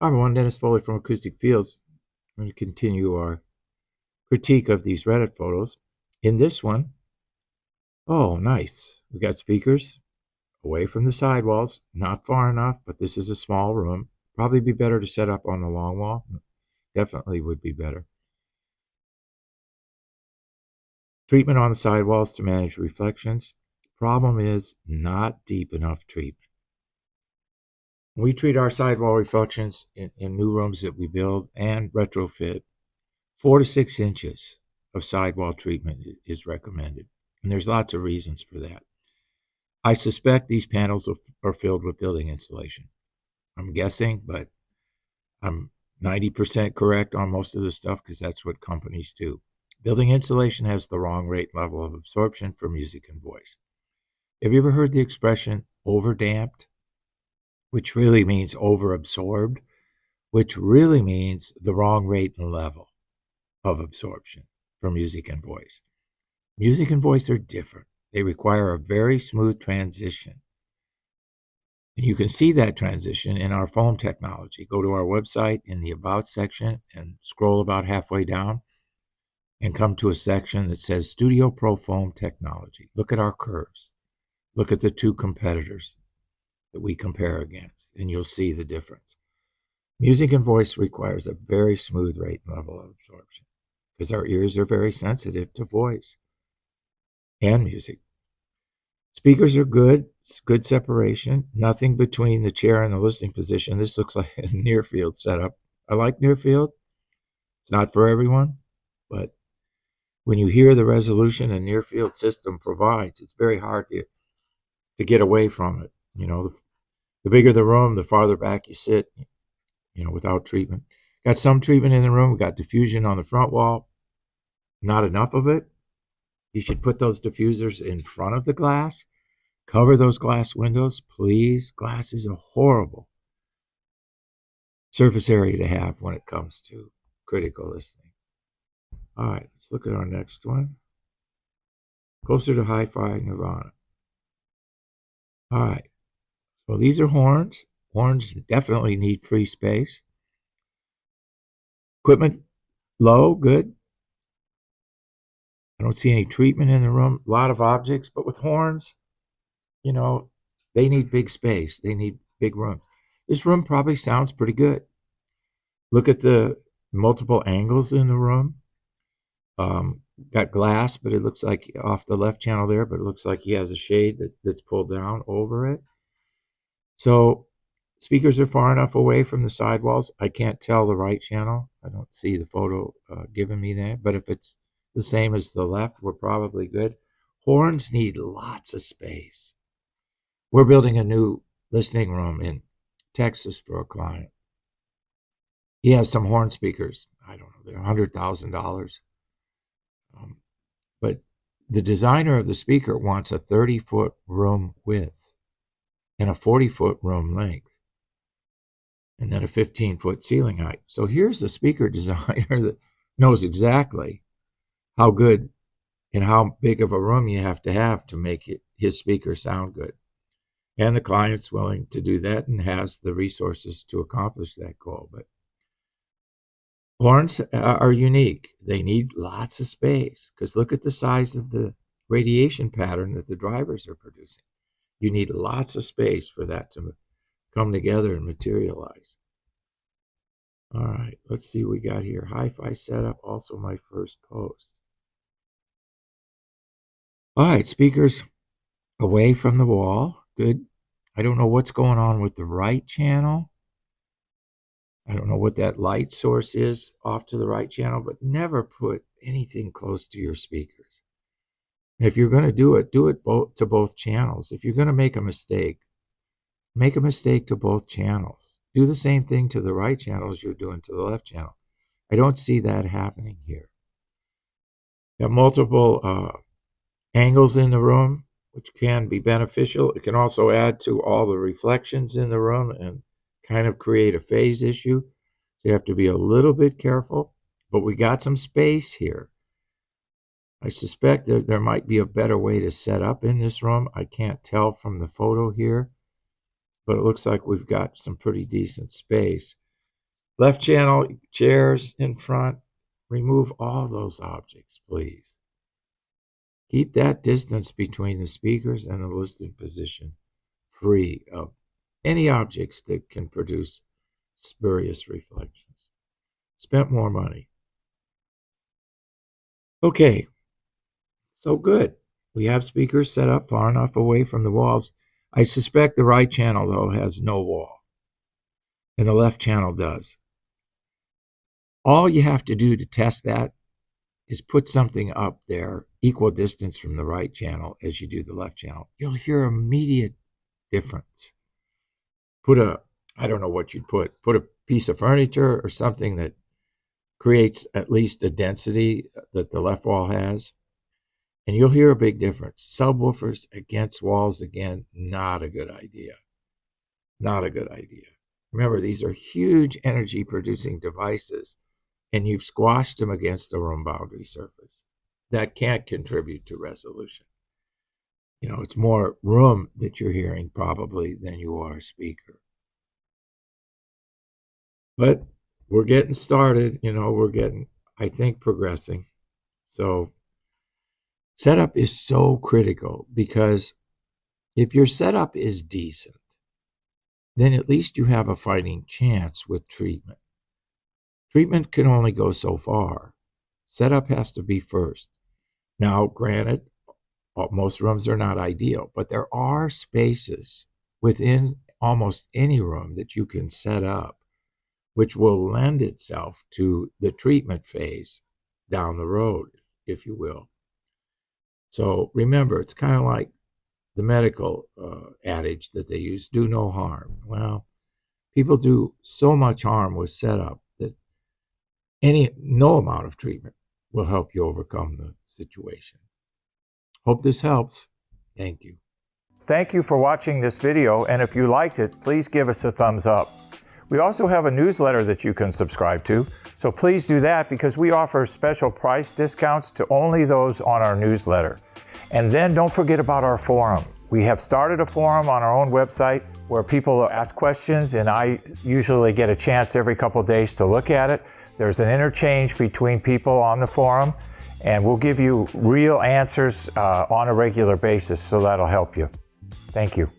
Hi everyone, Dennis Foley from Acoustic Fields. I'm going to continue our critique of these Reddit photos. In this one, oh nice, we got speakers away from the sidewalls, not far enough, but this is a small room. Probably be better to set up on the long wall. Definitely would be better. Treatment on the sidewalls to manage reflections. Problem is not deep enough treatment. We treat our sidewall reflections in new rooms that we build and retrofit. 4 to 6 inches of sidewall treatment is recommended, and there's lots of reasons for that. I suspect these panels are filled with building insulation. I'm guessing, but I'm 90% correct on most of the stuff because that's what companies do. Building insulation has the wrong rate level of absorption for music and voice. Have you ever heard the expression overdamped, which really means overabsorbed, which really means the wrong rate and level of absorption for music and voice? Music and voice are different. They require a very smooth transition. And you can see that transition in our foam technology. Go to our website in the About section and scroll about halfway down and come to a section that says Studio Pro Foam Technology. Look at our curves. Look at the two competitors that we compare against, and you'll see the difference. Music and voice requires a very smooth rate and level of absorption because our ears are very sensitive to voice and music. Speakers are good. It's good separation. Nothing between the chair and the listening position. This looks like a near field setup. I like near field. It's not for everyone, but when you hear the resolution a near field system provides, it's very hard to get away from it. You know, the bigger the room, the farther back you sit, you know, without treatment. Got some treatment in the room. We got diffusion on the front wall. Not enough of it. You should put those diffusers in front of the glass. Cover those glass windows, please. Glass is a horrible surface area to have when it comes to critical listening. All right, let's look at our next one. Closer to HiFi Nirvana. All right, so these are horns. Horns definitely need free space. Equipment low, good. I don't see any treatment in the room. A lot of objects, but with horns, you know, they need big space. They need big rooms. This room probably sounds pretty good. Look at the multiple angles in the room. Got glass, but it looks like off the left channel there, but it looks like he has a shade that's pulled down over it. So speakers are far enough away from the sidewalls. I can't tell the right channel. I don't see the photo giving me that, but if it's the same as the left, we're probably good. Horns need lots of space. We're building a new listening room in Texas for a client. He has some horn speakers. I don't know, they're $100,000. But the designer of the speaker wants a 30-foot room width and a 40-foot room length, and then a 15-foot ceiling height. So here's the speaker designer that knows exactly how good and how big of a room you have to make his speaker sound good. And the client's willing to do that and has the resources to accomplish that goal. But horns are unique. They need lots of space because look at the size of the radiation pattern that the drivers are producing. You need lots of space for that to come together and materialize. All right, let's see what we got here. Hi-Fi setup, also my first post. All right, speakers away from the wall. Good. I don't know what's going on with the right channel. I don't know what that light source is off to the right channel, but never put anything close to your speakers. And if you're going to do it to both channels. If you're going to make a mistake to both channels. Do the same thing to the right channel as you're doing to the left channel. I don't see that happening here. You have multiple angles in the room, which can be beneficial. It can also add to all the reflections in the room and kind of create a phase issue. So you have to be a little bit careful, but we got some space here. I suspect that there might be a better way to set up in this room. I can't tell from the photo here, but it looks like we've got some pretty decent space. Left channel, chairs in front. Remove all those objects, please. Keep that distance between the speakers and the listening position free of any objects that can produce spurious reflections. Spent more money. Okay, so good. We have speakers set up far enough away from the walls. I suspect the right channel, though, has no wall, and the left channel does. All you have to do to test that is put something up there equal distance from the right channel as you do the left channel. You'll hear immediate difference. I don't know what you'd put a piece of furniture or something that creates at least the density that the left wall has, and you'll hear a big difference. Subwoofers against walls, again, not a good idea. Not a good idea. Remember, these are huge energy producing devices, and you've squashed them against a room boundary surface. That can't contribute to resolution. You know, it's more room that you're hearing probably than you are speaker. But we're getting started, we're getting, I think, progressing. So setup is so critical, because if your setup is decent, then at least you have a fighting chance with treatment. Treatment can only go so far. Setup has to be first. Now, granted, most rooms are not ideal, but there are spaces within almost any room that you can set up, which will lend itself to the treatment phase down the road, if you will. So remember, it's kind of like the medical adage that they use, do no harm. Well, people do so much harm with setup that no amount of treatment will help you overcome the situation. Hope this helps. Thank you. Thank you for watching this video, and if you liked it, please give us a thumbs up. We also have a newsletter that you can subscribe to, so please do that, because we offer special price discounts to only those on our newsletter. And then don't forget about our forum. We have started a forum on our own website where people ask questions, and I usually get a chance every couple of days to look at it. There's an interchange between people on the forum, and we'll give you real answers on a regular basis, so that'll help you. Thank you.